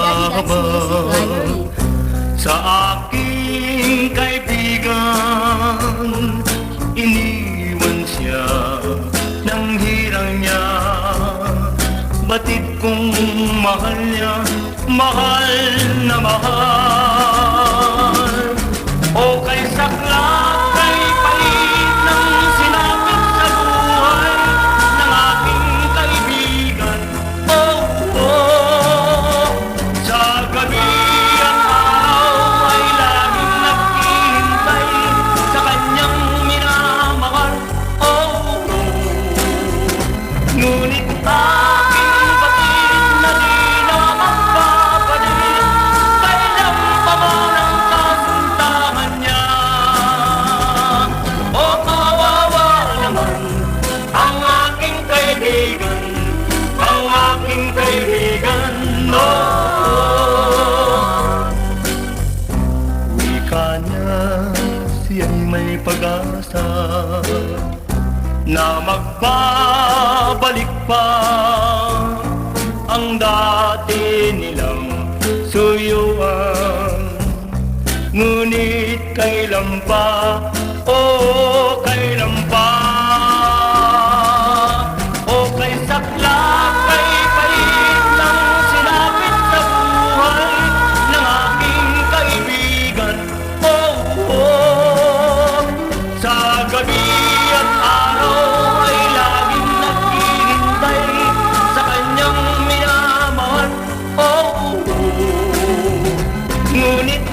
ka ba sa aking kaibigan? Iniwan siya ng hirang niya, batid kong mahal niya, mahal na mahal. O kay sakla, kay palit ng sinapit sa buhay ng aking kaibigan. Oh, oh, sa gabi at araw ay laging naghihintay sa kanyang minamahal. Oh, oh, ngunit aking batid na di na magpapalit, kailan pa man ang kasuntahan niya? O kawawa naman ang aking kaibigan, ang aking kaibigan, no. Wika niya, siya'y may pag-asa na magbabalik pa ang dati nilang suyuan. Ngunit kailan pa, oh kailan pa? O kay sakla, kay pait ng sinapit sa buhay ng aking kaibigan. Oh, oh, sa gabi at araw ay laging naghihintay sa kanyang minamahal. Oh, oh, ngunit